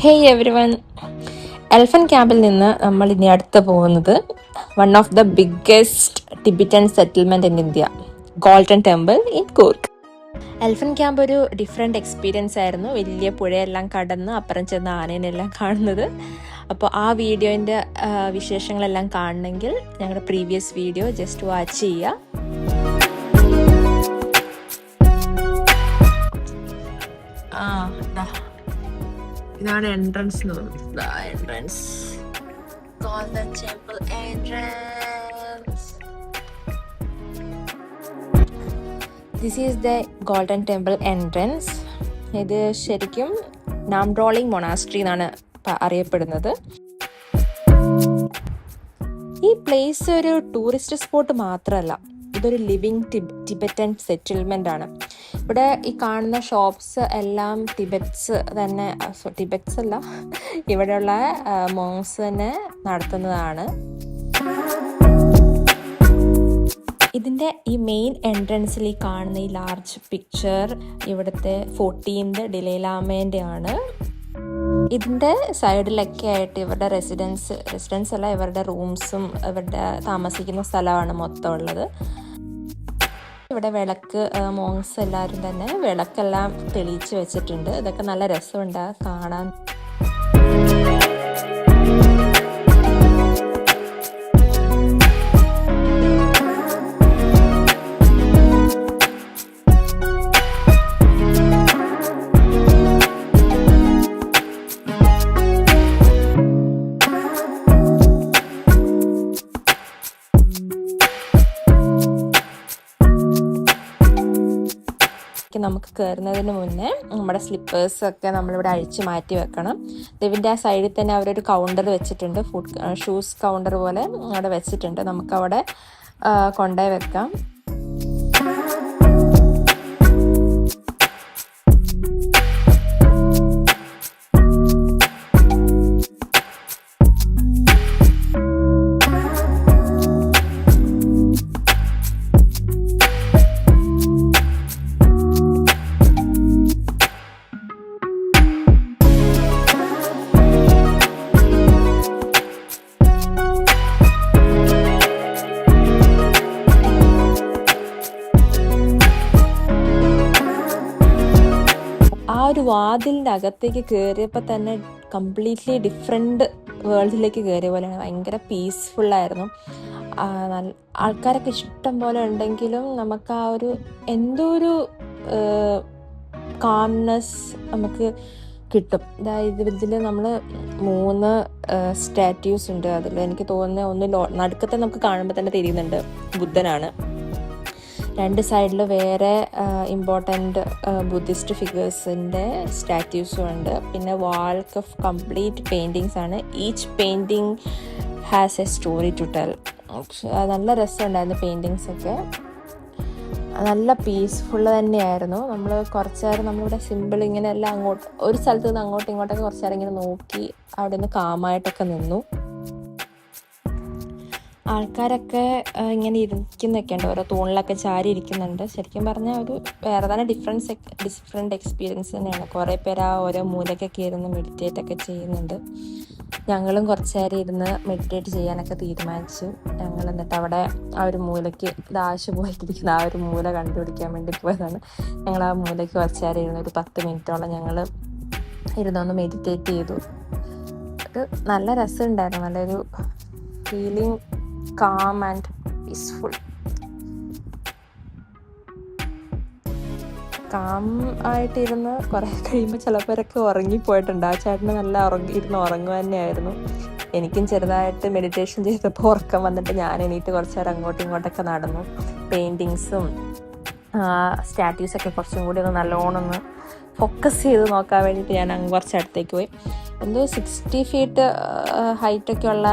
Hey every one, എൽഫൻ ക്യാമ്പിൽ നിന്ന് നമ്മൾ ഇനി അടുത്ത് പോകുന്നത് one of the biggest Tibetan settlement in India, golden temple in Coorg. Elephant camp ഒരു ഡിഫറെൻ്റ് എക്സ്പീരിയൻസ് ആയിരുന്നു. വലിയ പുഴയെല്ലാം കടന്ന് അപ്പുറം ചെന്ന് ആനേനെല്ലാം കാണുന്നത്. അപ്പോൾ ആ വീഡിയോൻ്റെ വിശേഷങ്ങളെല്ലാം കാണണമെങ്കിൽ ഞങ്ങളുടെ പ്രീവിയസ് വീഡിയോ ജസ്റ്റ് വാച്ച് ചെയ്യുക. ഇതാണ് entrance. Entrance golden temple entrance. This is the golden temple entrance. ഇത് ശരിക്കും നാംഡ്രോളിംഗ് മൊണാസ്ട്രി എന്നാണ് അറിയപ്പെടുന്നത്. ഈ പ്ലേസ് ഒരു ടൂറിസ്റ്റ് സ്പോട്ട് മാത്രമല്ല, ഇതൊരു ലിവിങ് ടിബറ്റൻ സെറ്റിൽമെൻ്റ് ആണ്. ഇവിടെ ഈ കാണുന്ന ഷോപ്സ് എല്ലാം ടിബറ്റ്സ് അല്ല, ഇവിടെയുള്ള മോങ്സ് തന്നെ നടത്തുന്നതാണ്. ഇതിൻ്റെ ഈ മെയിൻ എൻട്രൻസിൽ ഈ കാണുന്ന ഈ ലാർജ് പിക്ചർ ഇവിടുത്തെ 14th ഡലൈലാമേൻ്റെ ആണ്. ഇതിൻ്റെ സൈഡിലൊക്കെ ആയിട്ട് ഇവരുടെ റെസിഡൻസ് അല്ല, ഇവരുടെ റൂംസും ഇവരുടെ താമസിക്കുന്ന സ്ഥലമാണ് മൊത്തം ഉള്ളത്. ഇവിടെ വിളക്ക്, മോങ്സ് എല്ലാവരും തന്നെ വിളക്കെല്ലാം തെളിയിച്ച് വെച്ചിട്ടുണ്ട്. ഇതൊക്കെ നല്ല രസമുണ്ട് കാണാൻ. നമുക്ക് കയറുന്നതിന് മുന്നേ നമ്മുടെ സ്ലിപ്പേഴ്സൊക്കെ നമ്മളിവിടെ അഴിച്ച് മാറ്റി വെക്കണം. ഇതിൻ്റെ ആ സൈഡിൽ തന്നെ അവരൊരു കൗണ്ടർ വെച്ചിട്ടുണ്ട്, ഷൂസ് കൗണ്ടർ പോലെ അവിടെ വെച്ചിട്ടുണ്ട്. നമുക്കവിടെ കൊണ്ടുപോയി വെക്കാം. ഒരു വാതിലിൻ്റെ അകത്തേക്ക് കയറിയപ്പോൾ തന്നെ കംപ്ലീറ്റ്ലി ഡിഫറെൻറ്റ് വേൾഡിലേക്ക് കയറിയ പോലെയാണ്. ഭയങ്കര പീസ്ഫുള്ളായിരുന്നു. ആൾക്കാരൊക്കെ ഇഷ്ടം പോലെ ഉണ്ടെങ്കിലും നമുക്ക് ആ ഒരു എന്തോ ഒരു കാംനെസ് നമുക്ക് കിട്ടും. അതായത് ഇതിൽ നമ്മൾ 3 സ്റ്റാറ്റ്യൂസ് ഉണ്ട്. അതിൽ എനിക്ക് തോന്നുന്നത് നടുക്കത്തെ നമുക്ക് കാണുമ്പോൾ തന്നെ തിരിയുന്നുണ്ട്, ബുദ്ധനാണ്. 2 സൈഡിൽ വേറെ ഇമ്പോർട്ടൻ്റ് ബുദ്ധിസ്റ്റ് ഫിഗേഴ്സിൻ്റെ സ്റ്റാറ്റ്യൂസും ഉണ്ട്. പിന്നെ വാൾക്ക് ഓഫ് കംപ്ലീറ്റ് പെയിൻറ്റിങ്സ് ആണ്. Each painting has a story to tell. നല്ല രസമുണ്ടായിരുന്നു പെയിൻറ്റിങ്സൊക്കെ. നല്ല പീസ്ഫുൾ തന്നെയായിരുന്നു. നമ്മൾ കുറച്ച് നേരം നമ്മളിവിടെ സിമ്പിൾ ഇങ്ങനെ എല്ലാം ഒരു സ്ഥലത്ത് നിന്ന് അങ്ങോട്ടും ഇങ്ങോട്ടൊക്കെ കുറച്ച് നേരം ഇങ്ങനെ നോക്കി അവിടെ നിന്ന് കാമായിട്ടൊക്കെ നിന്നു. ആൾക്കാരൊക്കെ ഇങ്ങനെ ഇരിക്കുന്നൊക്കെ ഉണ്ട്, ഓരോ തൂണിലൊക്കെ ചാരി ഇരിക്കുന്നുണ്ട്. ശരിക്കും പറഞ്ഞാൽ ഒരു വേറെ തന്നെ ഡിഫറെൻറ്റ് എക്സ്പീരിയൻസ് തന്നെയാണ്. കുറേ പേര് ആ ഓരോ മൂലക്കൊക്കെ ഇരുന്ന് മെഡിറ്റേറ്റ് ഒക്കെ ചെയ്യുന്നുണ്ട്. ഞങ്ങളും കുറച്ച് നേരം ഇരുന്ന് മെഡിറ്റേറ്റ് ചെയ്യാനൊക്കെ തീരുമാനിച്ചു. ഞങ്ങൾ എന്നിട്ട് അവിടെ ആ ഒരു മൂലയ്ക്ക് ദാശ പോയിരിക്കുന്ന ആ ഒരു മൂല കണ്ടുപിടിക്കാൻ വേണ്ടി പോയതാണ്. ഞങ്ങൾ ആ മൂലയ്ക്ക് കുറച്ച് നേരം ഇരുന്ന് ഒരു 10 മിനിറ്റോളം ഞങ്ങൾ ഇരുന്നൊന്ന് മെഡിറ്റേറ്റ് ചെയ്തു. ഒരു നല്ല രസമുണ്ടായിരുന്നു, നല്ലൊരു feeling, calm and peaceful. Calm ആയിട്ടിരുന്ന് കുറേ കഴിയുമ്പോൾ ചിലപ്പോഴൊക്കെ ഉറങ്ങിപ്പോയിട്ടുണ്ട്. ആ ചേട്ടന് നല്ല ഉറങ്ങുക തന്നെയായിരുന്നു. എനിക്കും ചെറുതായിട്ട് മെഡിറ്റേഷൻ ചെയ്തപ്പോൾ ഉറക്കം വന്നിട്ട് ഞാൻ എണീറ്റ് കുറച്ച് നേരം അങ്ങോട്ടും ഇങ്ങോട്ടൊക്കെ നടന്നു. പെയിൻറ്റിങ്സും സ്റ്റാറ്റ്യൂസൊക്കെ കുറച്ചും കൂടി ഒന്ന് നല്ലോണം ഒന്ന് ഫോക്കസ് ചെയ്ത് നോക്കാൻ വേണ്ടിയിട്ട് ഞാൻ അങ്ങ് കുറച്ച് അടുത്തേക്ക് പോയി. എന്തോ 60 feet ഹൈറ്റൊക്കെ ഉള്ള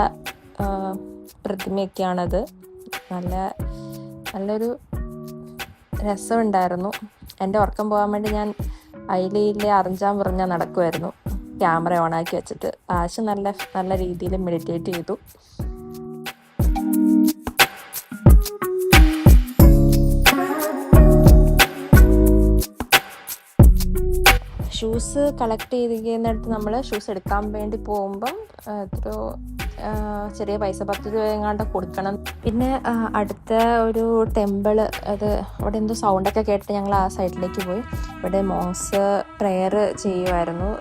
പ്രതിമയൊക്കെയാണത്. നല്ലൊരു രസമുണ്ടായിരുന്നു. എൻ്റെ ഉറക്കം പോകാൻ വേണ്ടി ഞാൻ അതിലെ അറിഞ്ചാൻ പറഞ്ഞാൽ നടക്കുമായിരുന്നു, ക്യാമറ ഓണാക്കി വെച്ചിട്ട്. നല്ല രീതിയിൽ മെഡിറ്റേറ്റ് ചെയ്തു. ഷൂസ് കളക്ട് ചെയ്തിരിക്കുന്നിടത്ത് നമ്മൾ ഷൂസ് എടുക്കാൻ വേണ്ടി പോകുമ്പം എത്രയോ ചെറിയ പൈസ 10 രൂപ എങ്ങാണ്ട് കൊടുക്കണം. പിന്നെ അടുത്ത ഒരു ടെമ്പിൾ, അത് അവിടെ എന്തോ സൗണ്ടൊക്കെ കേട്ടിട്ട് ഞങ്ങൾ ആ സൈഡിലേക്ക് പോയി. ഇവിടെ മോങ്സ് പ്രെയർ ചെയ്യുമായിരുന്നു.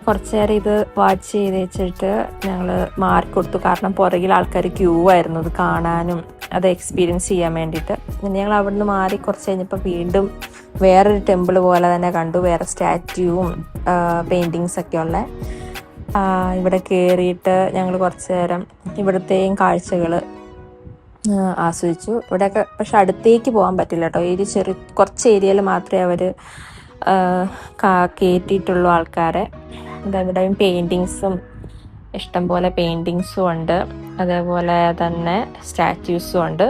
കുറച്ച് നേരം ഇത് വാച്ച് ചെയ്ത് വെച്ചിട്ട് ഞങ്ങൾ മാറിക്കൊടുത്തു. കാരണം പുറകിൽ ആൾക്കാർ ക്യൂ ആയിരുന്നു ഇത് കാണാനും അത് എക്സ്പീരിയൻസ് ചെയ്യാൻ വേണ്ടിയിട്ട്. പിന്നെ ഞങ്ങൾ അവിടുന്ന് മാറി കുറച്ച് കഴിഞ്ഞപ്പോൾ വീണ്ടും വേറൊരു ടെമ്പിൾ പോലെ തന്നെ കണ്ടു. വേറെ സ്റ്റാറ്റ്യൂവും പെയിൻറ്റിങ്സ് ഒക്കെ ഉള്ള ഇവിടെ കയറിയിട്ട് ഞങ്ങൾ കുറച്ച് നേരം ഇവിടുത്തെയും കാഴ്ചകൾ ആസ്വദിച്ചു. ഇവിടെയൊക്കെ പക്ഷെ അടുത്തേക്ക് പോകാൻ പറ്റില്ല കേട്ടോ. ഈ കുറച്ച് ഏരിയയിൽ മാത്രമേ അവർ കയറ്റിയിട്ടുള്ളൂ ആൾക്കാരെ. ഇവിടെയും പെയിൻറ്റിങ്സും ഇഷ്ടംപോലെ പെയിൻറ്റിങ്സും ഉണ്ട്, അതേപോലെ തന്നെ സ്റ്റാറ്റ്യൂസും ഉണ്ട്.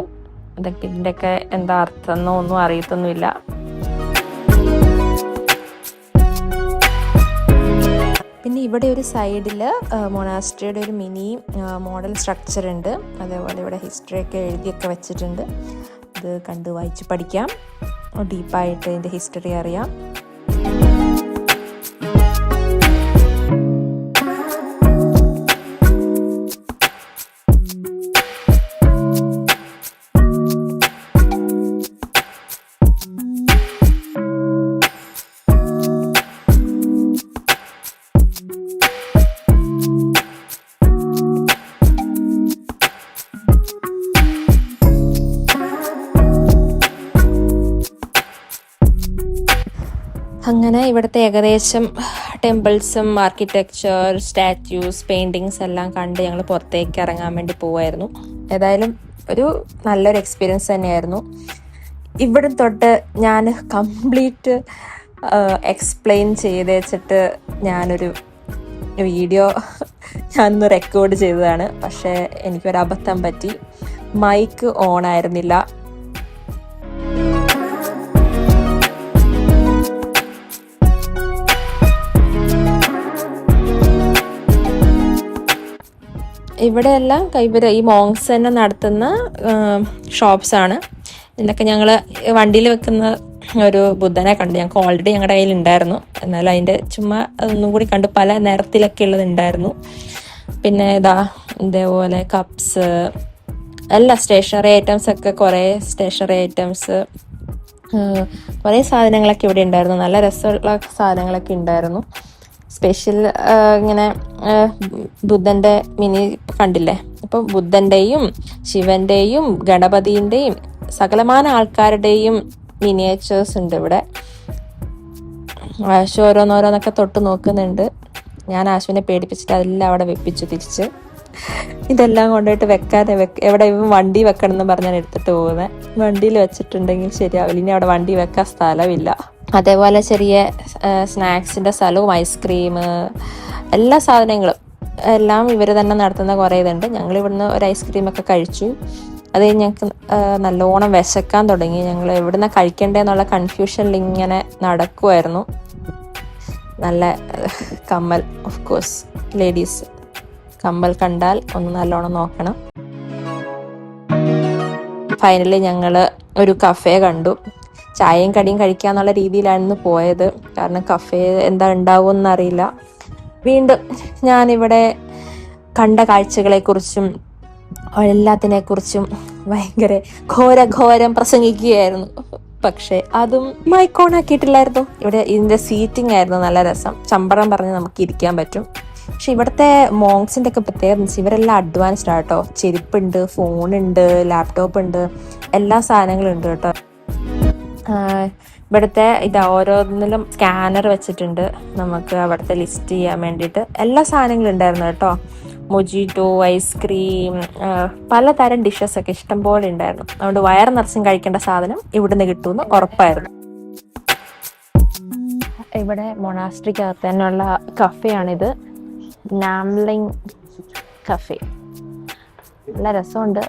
ഇതിൻ്റെയൊക്കെ എന്താ അർത്ഥം എന്നോ ഒന്നും അറിയത്തൊന്നുമില്ല. പിന്നെ ഇവിടെ ഒരു സൈഡിൽ മൊണാസ്ട്രിയുടെ ഒരു മിനി മോഡൽ സ്ട്രക്ചർ ഉണ്ട്. അതേപോലെ ഇവിടെ ഹിസ്റ്ററി ഒക്കെ എഴുതിയൊക്കെ വെച്ചിട്ടുണ്ട്. ഇത് കണ്ട് വായിച്ച് പഠിക്കാം, ഡീപ്പായിട്ട് ഇതിൻ്റെ ഹിസ്റ്ററി അറിയാം. അങ്ങനെ ഇവിടുത്തെ ഏകദേശം ടെമ്പിൾസും ആർക്കിടെക്ചർ, സ്റ്റാറ്റ്യൂസ്, പെയിൻറ്റിങ്സ് എല്ലാം കണ്ട് ഞങ്ങൾ പുറത്തേക്ക് ഇറങ്ങാൻ വേണ്ടി പോവായിരുന്നു. ഏതായാലും ഒരു നല്ലൊരു എക്സ്പീരിയൻസ് തന്നെയായിരുന്നു. ഇവിടെ തൊട്ട് ഞാൻ കംപ്ലീറ്റ് എക്സ്പ്ലെയിൻ ചെയ്ത് വെച്ചിട്ട് ഞാനൊരു വീഡിയോ ഞാനൊന്ന് റെക്കോർഡ് ചെയ്തതാണ്. പക്ഷേ എനിക്കൊരബദ്ധം പറ്റി, മൈക്ക് ഓൺ ആയിരുന്നില്ല. ഇവിടെയെല്ലാം ഈ മോങ്സ് തന്നെ നടത്തുന്ന ഷോപ്സാണ്. ഇതിനൊക്കെ ഞങ്ങൾ വണ്ടിയിൽ വെക്കുന്ന ഒരു ബുദ്ധനെ കണ്ടു. ഞങ്ങൾക്ക് ഓൾറെഡി ഞങ്ങളുടെ കയ്യിൽ ഉണ്ടായിരുന്നു, എന്നാലും അതിൻ്റെ ചുമ്മാ അതൊന്നും കൂടി കണ്ടു. പല നിറത്തിലൊക്കെ ഉള്ളത് ഉണ്ടായിരുന്നു. പിന്നെ ഇതേപോലെ കപ്സ്, എല്ലാ സ്റ്റേഷനറി ഐറ്റംസ് ഒക്കെ, കുറേ സ്റ്റേഷനറി ഐറ്റംസ്, കുറേ സാധനങ്ങളൊക്കെ ഇവിടെ ഉണ്ടായിരുന്നു. നല്ല രസമുള്ള സാധനങ്ങളൊക്കെ ഉണ്ടായിരുന്നു. സ്പെഷ്യൽ ഇങ്ങനെ ബുദ്ധൻ്റെ മിനി കണ്ടില്ലേ. അപ്പോൾ ബുദ്ധൻ്റെയും ശിവൻ്റെയും ഗണപതിൻ്റെയും സകലമാന ആൾക്കാരുടെയും മിനിയേച്ചേഴ്സ് ഉണ്ട് ഇവിടെ. ആശു ഓരോന്നോരോന്നൊക്കെ തൊട്ട് നോക്കുന്നുണ്ട്. ഞാൻ ആശുവിനെ പേടിപ്പിച്ചിട്ട് അതെല്ലാം അവിടെ വെപ്പിച്ചു തിരിച്ച്. ഇതെല്ലാം കൊണ്ടുപോയിട്ട് എവിടെ വണ്ടി വെക്കണം എന്ന് പറഞ്ഞാൽ എടുത്തിട്ട് പോകുന്നത്. വണ്ടിയിൽ വെച്ചിട്ടുണ്ടെങ്കിൽ ശരിയാവില്ല, ഇനി അവിടെ വണ്ടി വെക്കാൻ സ്ഥലമില്ല. അതേപോലെ ചെറിയ സ്നാക്സിൻ്റെ സ്ഥലവും ഐസ്ക്രീം, എല്ലാ സാധനങ്ങളും എല്ലാം ഇവർ തന്നെ നടത്തുന്ന കുറേ ഇതുണ്ട്. ഞങ്ങൾ ഇവിടുന്ന് ഒരു ഐസ്ക്രീമൊക്കെ കഴിച്ചു. അത് കഴിഞ്ഞ് ഞങ്ങൾക്ക് നല്ലോണം വിശക്കാൻ തുടങ്ങി. ഞങ്ങൾ എവിടുന്ന കഴിക്കേണ്ടതെന്നുള്ള കൺഫ്യൂഷനിൽ ഇങ്ങനെ നടക്കുമായിരുന്നു. നല്ല കമ്മൽ, ഓഫ് കോഴ്സ് ലേഡീസ് കമ്മൽ കണ്ടാൽ ഒന്ന് നല്ലോണം നോക്കണം. ഫൈനലി ഞങ്ങൾ ഒരു കഫേ കണ്ടു. ചായയും കടിയും കഴിക്കാന്നുള്ള രീതിയിലായിരുന്നു പോയത്. കാരണം കഫേ എന്താ ഉണ്ടാവുമെന്നറിയില്ല. വീണ്ടും ഞാനിവിടെ കണ്ട കാഴ്ചകളെക്കുറിച്ചും എല്ലാത്തിനെക്കുറിച്ചും ഭയങ്കര ഘോരം പ്രസംഗിക്കുകയായിരുന്നു. പക്ഷെ അതും മൈക്ക് ഓൺ ആക്കിയിട്ടില്ലായിരുന്നു. ഇവിടെ ഇതിന്റെ സീറ്റിംഗ് ആയിരുന്നു നല്ല രസം. ചമ്പറം പറഞ്ഞ് നമുക്ക് ഇരിക്കാൻ പറ്റും. പക്ഷെ ഇവിടുത്തെ മോങ്സിന്റെ ഒക്കെ പ്രത്യേകത ഇവരെല്ലാം അഡ്വാൻസ്ഡ് ആട്ടോ. ചെരുപ്പുണ്ട്, ഫോണുണ്ട്, ലാപ്ടോപ്പ് ഉണ്ട്, എല്ലാ സാധനങ്ങളും ഉണ്ട് കേട്ടോ. ഇവിടുത്തെ ഓരോന്നിലും സ്കാനർ വെച്ചിട്ടുണ്ട് നമുക്ക് അവിടുത്തെ ലിസ്റ്റ് ചെയ്യാൻ വേണ്ടിയിട്ട്. എല്ലാ സാധനങ്ങളും ഉണ്ടായിരുന്നു കേട്ടോ. മൊജിറ്റോ, ഐസ്ക്രീം, പലതരം ഡിഷസ് ഒക്കെ ഇഷ്ടം പോലെ ഉണ്ടായിരുന്നു. അതുകൊണ്ട് വയർ നിറച്ചും കഴിക്കേണ്ട സാധനം ഇവിടുന്ന് കിട്ടുമെന്ന് ഉറപ്പായിരുന്നു. ഇവിടെ മൊണാസ്ട്രിക്കകത്ത് തന്നെയുള്ള കഫേയാണിത്, നാംലിംഗ് കഫേ. നല്ല രസമുണ്ട്,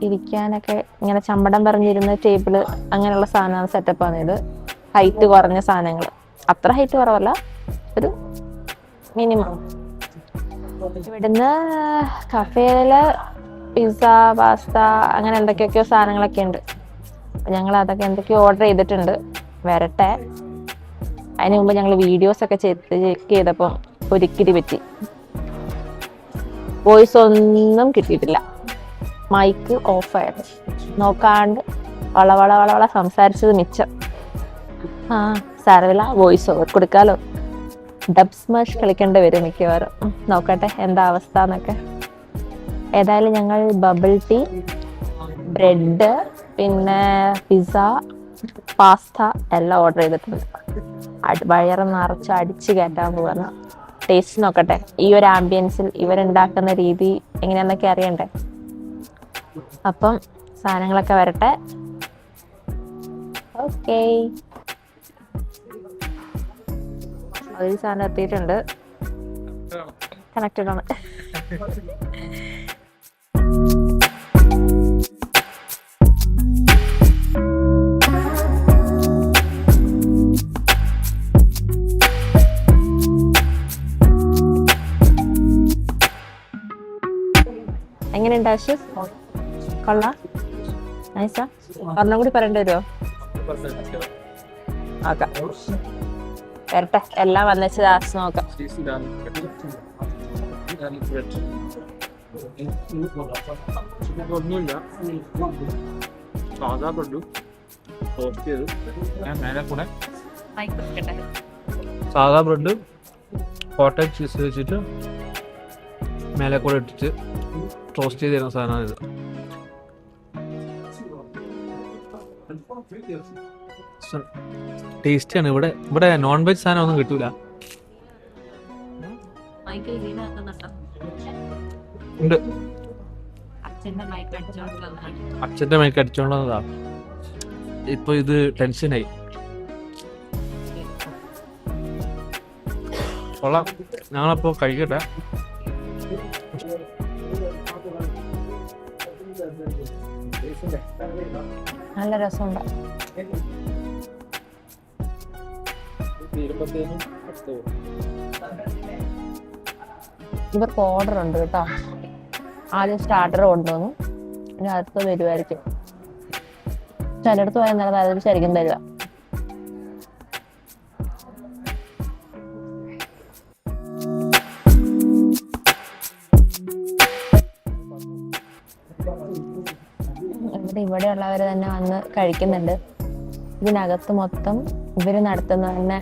ഇരിക്കാനൊക്കെ ഇങ്ങനെ ചമ്പടം പറഞ്ഞിരുന്ന ടേബിള് അങ്ങനെയുള്ള സാധനമാണ് സെറ്റപ്പാണ് ഇത്. ഹൈറ്റ് കുറഞ്ഞ സാധനങ്ങൾ, അത്ര ഹൈറ്റ് കുറവല്ല, ഒരു മിനിമം. ഇവിടുന്ന് കഫേയില് പിസ്സ, പാസ്ത അങ്ങനെ എന്തൊക്കെയൊക്കെയോ സാധനങ്ങളൊക്കെ ഉണ്ട്. ഞങ്ങൾ അതൊക്കെ എന്തൊക്കെയോ ഓർഡർ ചെയ്തിട്ടുണ്ട്, വരട്ടെ. അതിന് മുമ്പ് ഞങ്ങൾ വീഡിയോസ് ഒക്കെ ചെക്ക് ചെയ്തപ്പം ഒരിക്കലും പറ്റി, വോയിസ് ഒന്നും കിട്ടിയിട്ടില്ല. മൈക്ക് ഓഫായിരുന്നു, നോക്കാണ്ട് വളവള സംസാരിച്ചത് മിച്ചം. സാരമില്ല, വോയിസ് ഓവർ കൊടുക്കാലോ. ഡബ് സ്മാഷ് കളിക്കേണ്ടി വരും മിക്കവാറും. നോക്കട്ടെ എന്താ അവസ്ഥ എന്നൊക്കെ. ഏതായാലും ഞങ്ങൾ ബബിൾ ടീ, ബ്രെഡ്, പിന്നെ പിസ്സ, പാസ്ത എല്ലാം ഓർഡർ ചെയ്തിട്ടുണ്ട്. വയറ് നിറച്ച് അടിച്ച് കയറ്റാൻ പോവാണ്. ടേസ്റ്റ് നോക്കട്ടെ. ഈ ഒരു ആംബിയൻസിൽ ഇവരുണ്ടാക്കുന്ന രീതി എങ്ങനെയാന്നൊക്കെ അറിയണ്ടേ. അപ്പം സാധനങ്ങളൊക്കെ വരട്ടെ. ഓക്കേ, ഒരു സാധനം എത്തിയിട്ടുണ്ട്. കണക്റ്റഡ് ആണ്. എങ്ങനെയുണ്ട് ആശിഷ്? കൊള്ളാം, നൈസാ? ഒരെണ്ണം കൂടി പറയേണ്ടി വരുമോ? നോക്കാം, വരട്ടെ. എല്ലാം വന്നിച്ച് ലാസ്റ്റ് നോക്കാം. ഒന്നുമില്ല, സാധാ ബ്രെഡ് ടോസ്റ്റ് ചെയ്ത് ഞാൻ മേലെ കൂടെ സാധാ ബ്രെഡ് കോട്ടേജ് ചീസ് വെച്ചിട്ട് മേലെ കൂടെ ഇട്ടിട്ട് ടോസ്റ്റ് ചെയ്ത് തരുന്ന സാധനമാണ് ഇത്. ടേസ്റ്റിയാണ്. ഇവിടെ നോൺ വെജ് സാധനം ഒന്നും കിട്ടൂല. ഉണ്ട്, അച്ഛന്റെ മൈക്ക് അടിച്ചോണ്ട് വന്നതാ. ഇപ്പൊ ഇത് ടെൻഷനായി. കൊള്ളാം, ഞങ്ങളപ്പോ കഴിക്കട്ടെ. നല്ല രസമുണ്ട്. ഇവർക്ക് ഓർഡർ ഉണ്ട് കേട്ടോ. ആദ്യം സ്റ്റാർട്ടർ കൊണ്ടുവന്നു, ഇനി അടുത്ത് വരുമായിരിക്കും. ചിലടത്ത് പോയാൽ നല്ല ശരിക്കും തരിക. ഇവിടെയുള്ളവർ തന്നെ വന്ന് കഴിക്കുന്നുണ്ട്. ഇതിനകത്ത് മൊത്തം ഇവര് നടത്തുന്ന തന്നെ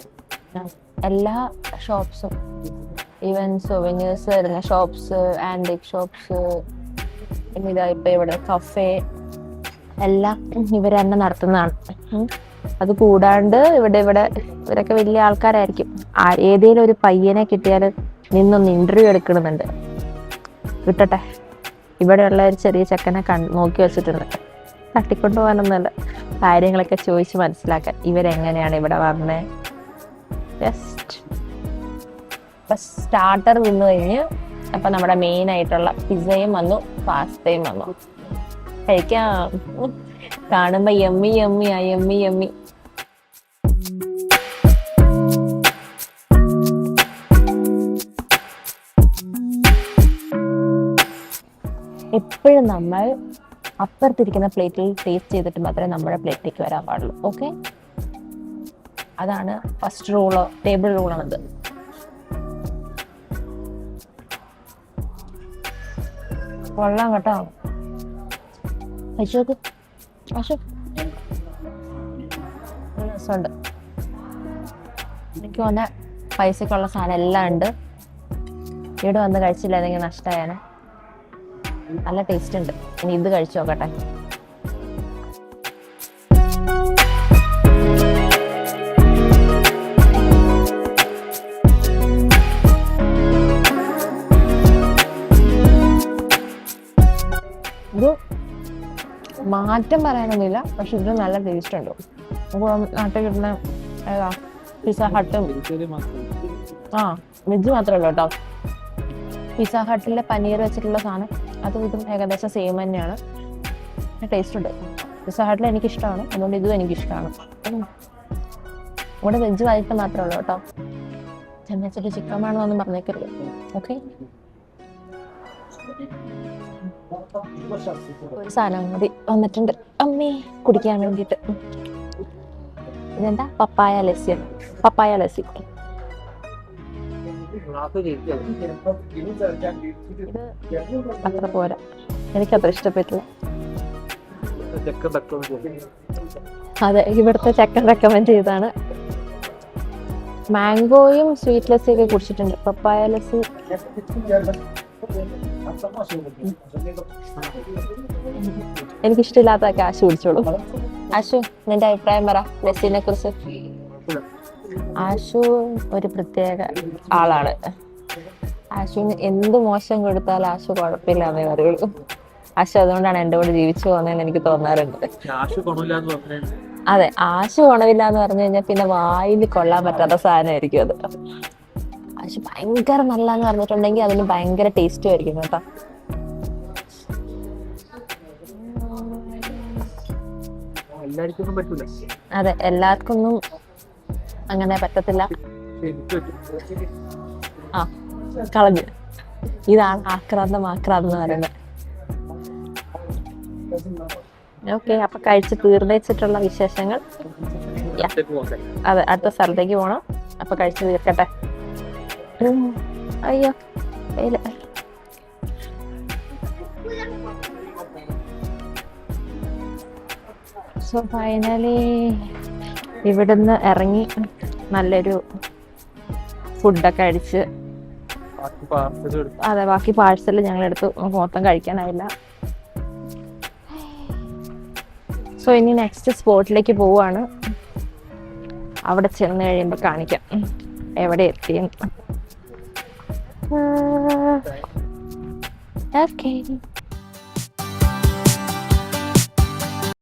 എല്ലാ ഷോപ്സും, ഈവൻ സൊവനിയേഴ്സ് വരുന്ന ഷോപ്സ്, ആന്റിക് ഷോപ്സ്, ഇതാ ഇപ്പൊ ഇവിടെ കഫേ എല്ലാം ഇവർ തന്നെ നടത്തുന്നതാണ്. അത് കൂടാണ്ട് ഇവരൊക്കെ വലിയ ആൾക്കാരായിരിക്കും. ഏതെങ്കിലും ഒരു പയ്യനെ കിട്ടിയാൽ നിന്നൊന്ന് ഇന്റർവ്യൂ എടുക്കണമെന്നുണ്ട്. കിട്ടട്ടെ. ഇവിടെയുള്ള ഒരു ചെറിയ ചെക്കനെ നോക്കി വെച്ചിട്ടുണ്ട്. തട്ടിക്കൊണ്ടു പോകാനൊന്നുമല്ല, കാര്യങ്ങളൊക്കെ ചോദിച്ച് മനസ്സിലാക്കാൻ. ഇവരെങ്ങനെയാണ് ഇവിടെ വന്നേ. ജസ്റ്റ് സ്റ്റാർട്ടർ നിന്ന് കഴിഞ്ഞ് അപ്പൊ നമ്മുടെ മെയിൻ ആയിട്ടുള്ള പിസ്സയും വന്നു, പാസ്തയും വന്നു. കഴിക്കാം. കാണുമ്പോ യമ്മി യമ്മിയാ, യമ്മി യമ്മി. എപ്പോഴും നമ്മൾ അപ്പുറത്തിരിക്കുന്ന പ്ലേറ്റിൽ ടേസ്റ്റ് ചെയ്തിട്ട് മാത്രമേ നമ്മുടെ പ്ലേറ്റിലേക്ക് വരാൻ പാടുള്ളൂ. ഓക്കെ, അതാണ് ഫസ്റ്റ് റൂള്, ടേബിൾ റൂളാണത്. കൊള്ളാം കേട്ടോ. കഴിച്ചു നോക്ക്. രസമുണ്ട്. എനിക്ക് തോന്നുന്ന പൈസക്കുള്ള സാധനം എല്ലാം ഉണ്ട്. ഇവിടെ വന്ന് കഴിച്ചില്ലായിരുന്നെങ്കിൽ നഷ്ടമായേനെ. നല്ല ടേസ്റ്റ് ഉണ്ട്. ഇനി ഇത് കഴിച്ചു നോക്കട്ടെ. ഇത് മാറ്റം പറയാനൊന്നുമില്ല, പക്ഷെ ഇത് നല്ല ടേസ്റ്റ് ഉണ്ട്. നാട്ടിൽ കിട്ടുന്ന ഏതാ പിസ്സ ഹട്ടും, വെജ് മാത്രമല്ല കേട്ടോ. പിസ്സ ഹട്ടിലെ പനീർ വെച്ചിട്ടുള്ള സാധനം അതും ഇതും ഏകദേശം സെയിം തന്നെയാണ്. ടേസ്റ്റ് ഉണ്ട്. പിസ്സ ഹട്ടിൽ എനിക്കിഷ്ടമാണ്, അതുകൊണ്ട് ഇതും എനിക്കിഷ്ടമാണ്. ഇവിടെ വെജ് വൈകിട്ട് മാത്രമേ ഉള്ളൂ കേട്ടോ. ചെന്നൈച്ചിട്ട് ചിക്കൻ വേണമെന്നൊന്നും പറഞ്ഞേക്കരുത്. ഓക്കെ, ഒരു സാധനം കൂടി വന്നിട്ടുണ്ട് അമ്മേ കുടിക്കാൻ വേണ്ടിയിട്ട്. ഇതെന്താ? പപ്പായ ലസ്സി. പപ്പായ ലസ്സി ഇത് അത്ര പോരാ, എനിക്കത്ര ഇഷ്ടപ്പെട്ടില്ല. അതെ, ഇവിടുത്തെ ചെക്കൻ റെക്കമെൻഡ് ചെയ്താണ്. മാംഗോയും സ്വീറ്റ് ലസ്സി ഒക്കെ കുടിച്ചിട്ടുണ്ട്. പപ്പായ ലസ്സി എനിക്കിഷ്ടമില്ലാത്തൊക്കെ ആശു കുടിച്ചോളൂ. ആശു, നിന്റെ അഭിപ്രായം പറ ലസ്സിനെ കുറിച്ച്. ആശു ഒരു പ്രത്യേക ആളാണ്. ആശുവിന് എന്ത് മോശം കൊടുത്താലും ആശു കുഴപ്പമില്ലാന്നേ പറയുള്ളൂ. ആശു അതുകൊണ്ടാണ് എൻ്റെ കൂടെ ജീവിച്ചു പോകുന്നതെന്ന് എനിക്ക് തോന്നാറുണ്ട്. അതെ, ആശു ഗുണമില്ല എന്ന് പറഞ്ഞു കഴിഞ്ഞാൽ പിന്നെ വായിൽ കൊള്ളാൻ പറ്റാത്ത സാധനമായിരിക്കും അത്. ആശു ഭയങ്കര നല്ലതെന്ന് പറഞ്ഞിട്ടുണ്ടെങ്കിൽ അതിന് ഭയങ്കര ടേസ്റ്റും ആയിരിക്കും കേട്ടോ. അതെ, എല്ലാവർക്കൊന്നും അങ്ങനെ പറ്റത്തില്ല. ആ കളഞ്ഞ്, ഇതാണ് ആക്രാന്തം എന്ന് പറയുന്നത്. ഓക്കെ, അപ്പൊ കഴിച്ച് തീർന്നിച്ചിട്ടുള്ള വിശേഷങ്ങൾ. അതെ, അടുത്ത സ്ഥലത്തേക്ക് പോണം. അപ്പൊ കഴിച്ച് തീർക്കട്ടെ. അയ്യോ ഇല്ല. സോ ഫൈനലി ഇവിടുന്ന് ഇറങ്ങി നല്ലൊരു ഫുഡൊക്കെ അടിച്ച്, അതെ ബാക്കി പാഴ്സൽ ഞങ്ങൾ എടുത്തു. മൊത്തം കഴിക്കാനായില്ല. സോ ഇനി നെക്സ്റ്റ് സ്പോട്ടിലേക്ക് പോവാണ്. അവിടെ ചെന്ന് കഴിയുമ്പോൾ കാണിക്കാം എവിടെ എത്തിയെന്ന്. ഓക്കെ.